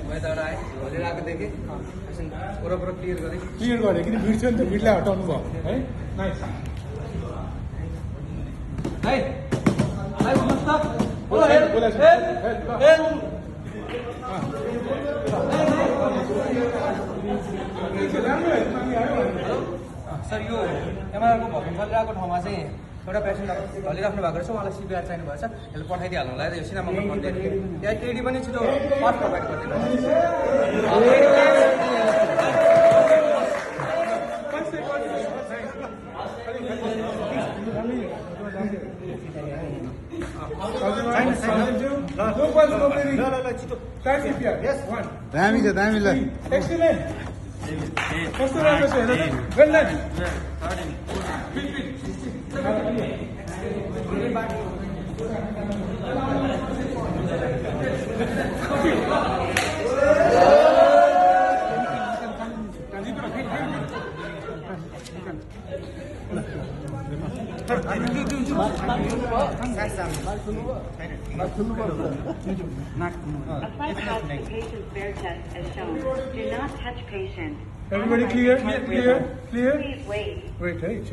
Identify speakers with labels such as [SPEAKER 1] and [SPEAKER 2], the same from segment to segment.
[SPEAKER 1] मैं त आए भोलि आएको देखेँ पुरा क्लियर गरेँ
[SPEAKER 2] किन भिड थियो नि त भिडलाई हटाउनु भयो है नाइस
[SPEAKER 1] है भाइ भन्नुहोस् त
[SPEAKER 2] बोला
[SPEAKER 1] सर यो एमआरआरको भर्ती चलिरहेको ठाउँमा चाहिँ एउटा पेसेन्ट ढलिराख्नु भएको रहेछ उहाँलाई सिपिआर चाहिनु भएछ यसले पठाइदिइहाल्नु होला यो सिनेमामा फोन दिएको थिएँ त्यहाँ केडी पनि छिटो पास प्रोभाइड गरिदिनु
[SPEAKER 3] दामी छ दामी ल
[SPEAKER 2] कस्तो राम्रो छ well done
[SPEAKER 4] Apply patient's bear test as shown. Do not touch patient.
[SPEAKER 2] Everybody clear? Clear?
[SPEAKER 4] Please wait.
[SPEAKER 2] Wait, right?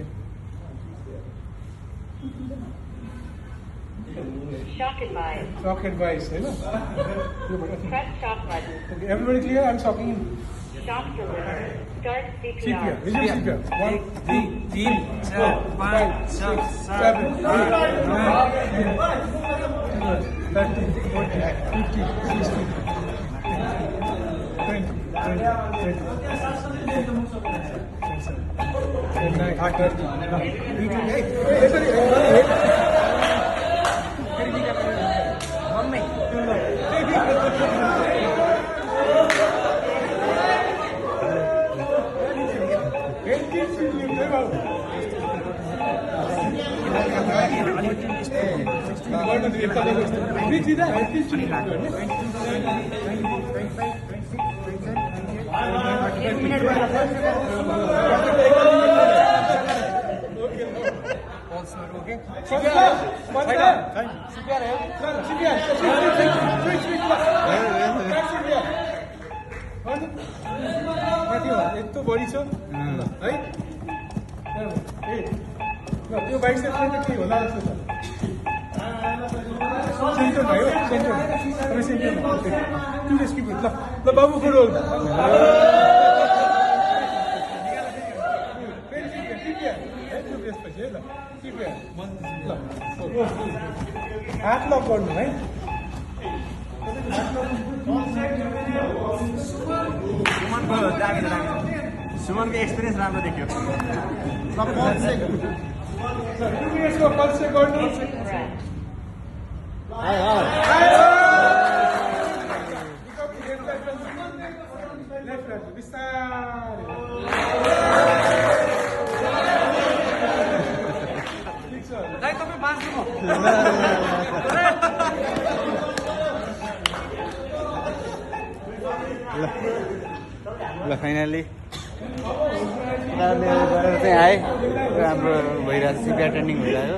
[SPEAKER 4] Shock advised.
[SPEAKER 2] Shock advice, है ना?
[SPEAKER 4] Press shock button.
[SPEAKER 2] Okay, everybody clear? I'm talking.
[SPEAKER 4] Shock delivered. Start CPR.
[SPEAKER 2] CPR. This is CPR. 1, 2, 3, 4, 5, 6, 7, 8, 9, 30, 40, 50, 60, 20, यस्तो बढी छ है त्यो bike चाहिँ के होला जस्तो छ सेन्टर भयो सेन्टर ल बाबु कुरो हात लक गर्नु है
[SPEAKER 3] सुमनको एक्सपिरियन्स राम्रो देखियो
[SPEAKER 2] पल्स गर्नु
[SPEAKER 3] ल फाइनली गरेर चाहिँ आए राम्रो भइरहेको छ सिपिआर ट्रेनिङ भइरहेको